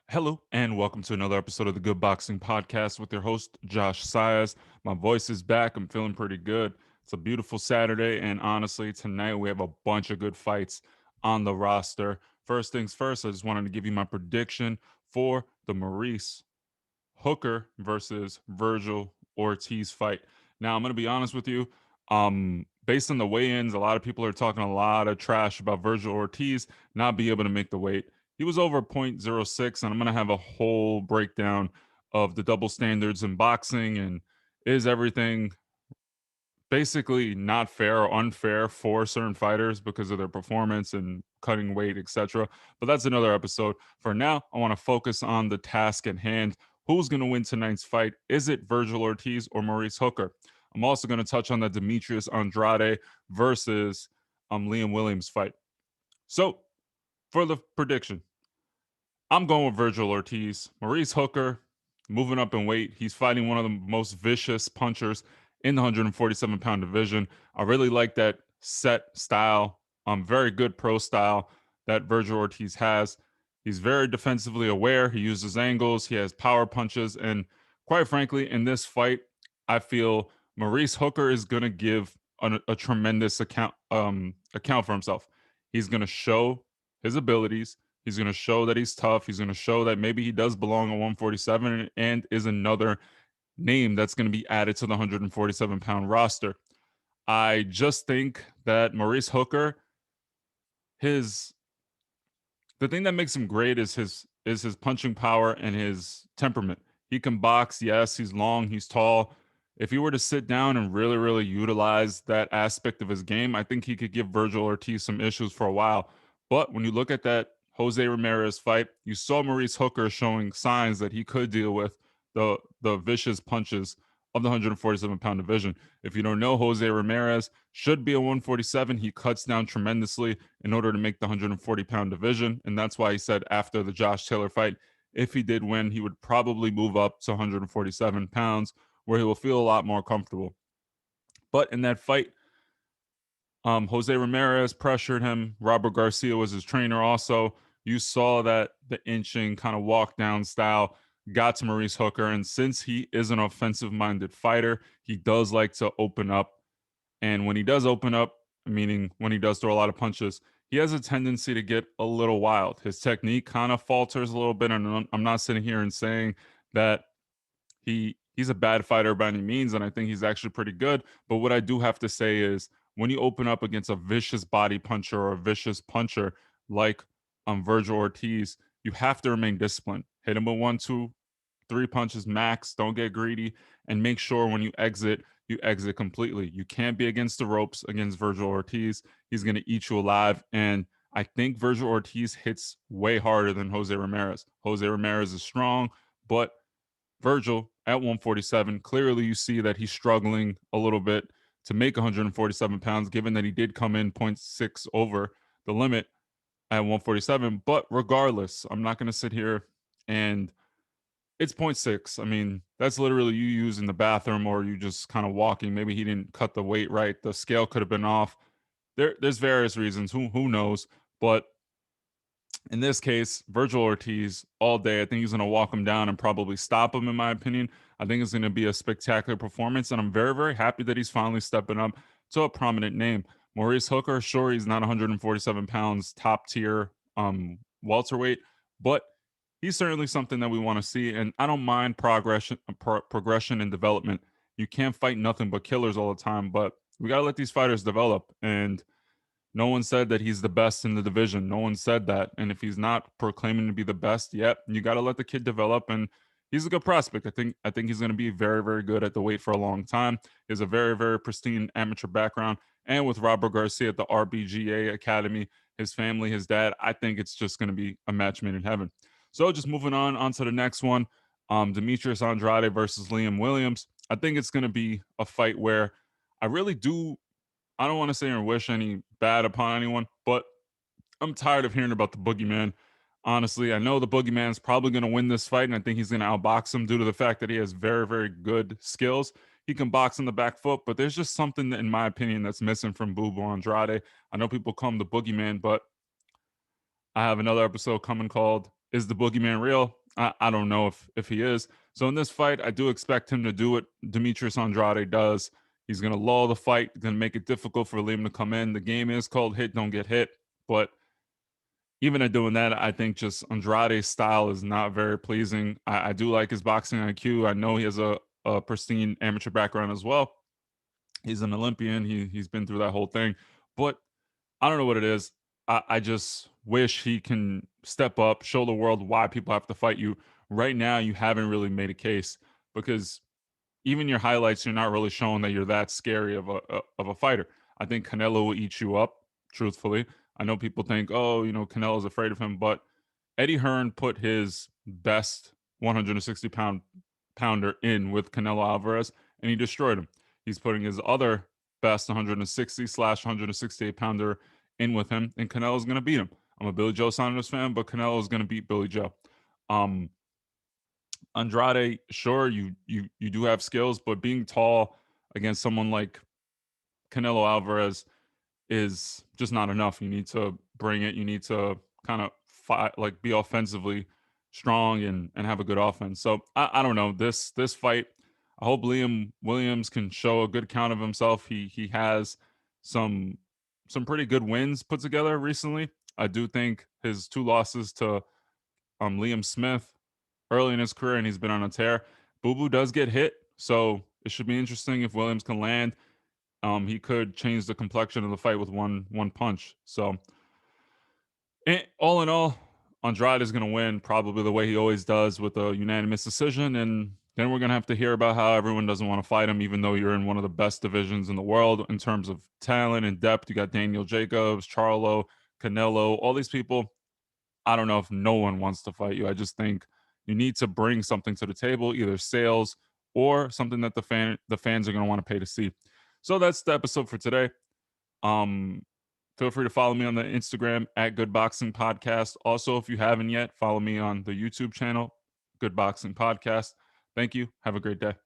Hello, and welcome to another episode of the Good Boxing Podcast with your host, Josh Sias. My voice is back. I'm feeling pretty good. It's a beautiful Saturday, and honestly, tonight we have a bunch of good fights on the roster. First things first, I just wanted to give you my prediction for the Maurice Hooker versus Vergil Ortiz fight. Now, I'm going to be honest with you. Based on the weigh-ins, a lot of people are talking a lot of trash about Vergil Ortiz not being able to make the weight. He was over point zero 0.06, and I'm going to have a whole breakdown of the double standards in boxing and is everything basically not fair or unfair for certain fighters because of their performance and cutting weight, etc. But that's another episode. For now, I want to focus on the task at hand. Who's going to win tonight's fight? Is it Vergil Ortiz or Maurice Hooker? I'm also going to touch on the Demetrius Andrade versus Liam Williams fight. So, for the prediction, I'm going with Vergil Ortiz. Maurice Hooker, moving up in weight. He's fighting one of the most vicious punchers in the 147-pound division. I really like that set style, very good pro style that Vergil Ortiz has. He's very defensively aware. He uses angles. He has power punches. And quite frankly, in this fight, I feel Maurice Hooker is going to give a tremendous account for himself. He's going to show his abilities. He's going to show that he's tough. He's going to show that maybe he does belong at 147 and is another name that's going to be added to the 147-pound roster. I just think that Maurice Hooker, his the thing that makes him great is his punching power and his temperament. He can box, yes, he's long, he's tall. If he were to sit down and really utilize that aspect of his game, I think he could give Vergil Ortiz some issues for a while. But when you look at that Jose Ramirez fight, you saw Maurice Hooker showing signs that he could deal with the vicious punches of the 147-pound division. If you don't know, Jose Ramirez should be a 147. He cuts down tremendously in order to make the 140-pound division. And that's why he said after the Josh Taylor fight, if he did win, he would probably move up to 147 pounds where he will feel a lot more comfortable. But in that fight, Jose Ramirez pressured him. Robert Garcia was his trainer also. You saw that the inching kind of walk down style got to Maurice Hooker. And since he is an offensive minded fighter, he does like to open up. And when he does open up, meaning when he does throw a lot of punches, he has a tendency to get a little wild. His technique kind of falters a little bit. And I'm not sitting here and saying that he's a bad fighter by any means, and I think he's actually pretty good. But what I do have to say is when you open up against a vicious body puncher or a vicious puncher like Vergil Ortiz, you have to remain disciplined. Hit him with one, two, three punches max. Don't get greedy, and make sure when you exit completely. You can't be against the ropes against Vergil Ortiz. He's going to eat you alive, and I think Vergil Ortiz hits way harder than Jose Ramirez. Jose Ramirez is strong, but Vergil at 147, clearly you see that he's struggling a little bit to make 147 pounds, given that he did come in point 0.6 over the limit at 147. But regardless, I'm not going to sit here and it's point 0.6. I mean, that's literally you using the bathroom or you just kind of walking. Maybe he didn't cut the weight right. The scale could have been off. There's various reasons. Who knows? But in this case, Vergil Ortiz all day. I think he's going to walk him down and probably stop him, in my opinion. I think it's going to be a spectacular performance, and I'm very happy that he's finally stepping up to a prominent name. Maurice Hooker, sure, he's not 147 pounds, top tier welterweight, but he's certainly something that we want to see. And I don't mind progression and development. You can't fight nothing but killers all the time, but we got to let these fighters develop. And no one said that he's the best in the division. No one said that. And if he's not proclaiming to be the best yet, you got to let the kid develop. And he's a good prospect. I think he's going to be very good at the weight for a long time. He has a very pristine amateur background. And with Robert Garcia at the RBGA Academy, his family, his dad, I think it's just going to be a match made in heaven. So just moving on to the next one, Demetrius Andrade versus Liam Williams. I think it's going to be a fight where I really do I don't want to say or wish any bad upon anyone, but I'm tired of hearing about the boogeyman. Honestly, I know the boogeyman's probably going to win this fight, and I think he's going to outbox him due to the fact that he has very good skills. He can box on the back foot, but there's just something, in my opinion, that's missing from Boo Boo Andrade. I know people call him the boogeyman, but I have another episode coming called is the boogeyman real? I don't know if he is. So in this fight, I do expect him to do what Demetrius Andrade does. He's going to lull the fight, going to make it difficult for Liam to come in. The game is called hit, don't get hit. But even at doing that, I think just Andrade's style is not very pleasing. I do like his boxing IQ. I know he has a pristine amateur background as well. He's an Olympian. He's been through that whole thing. But I don't know what it is. I just wish he can step up, show the world why people have to fight you. Right now, you haven't really made a case because even your highlights, you're not really showing that you're that scary of a fighter. I think Canelo will eat you up. Truthfully, I know people think, oh, Canelo's afraid of him, but Eddie Hearn put his best 160 pounder in with Canelo Alvarez, and he destroyed him. He's putting his other best 160/168 pounder in with him, and Canelo's going to beat him. I'm a Billy Joe Saunders fan, but Canelo's going to beat Billy Joe. Um, Andrade, sure, you do have skills, but being tall against someone like Canelo Alvarez is just not enough. You need to bring it. You need to kind of fight, like be offensively strong and have a good offense. So I don't know this fight. I hope Liam Williams can show a good count of himself. He has some some pretty good wins put together recently. I do think his two losses to Liam Smith early in his career, and he's been on a tear. Boo Boo does get hit, so it should be interesting if Williams can land. He could change the complexion of the fight with one punch. So, all in all, Andrade is going to win probably the way he always does with a unanimous decision, and then we're going to have to hear about how everyone doesn't want to fight him, even though you're in one of the best divisions in the world in terms of talent and depth. You got Daniel Jacobs, Charlo, Canelo, all these people. I don't know if no one wants to fight you. I just think you need to bring something to the table, either sales or something that the fans are going to want to pay to see. So that's the episode for today. Um, Feel free to follow me on the Instagram at Good Boxing Podcast. Also, if you haven't yet, follow me on the YouTube channel, Good Boxing Podcast. Thank you. Have a great day.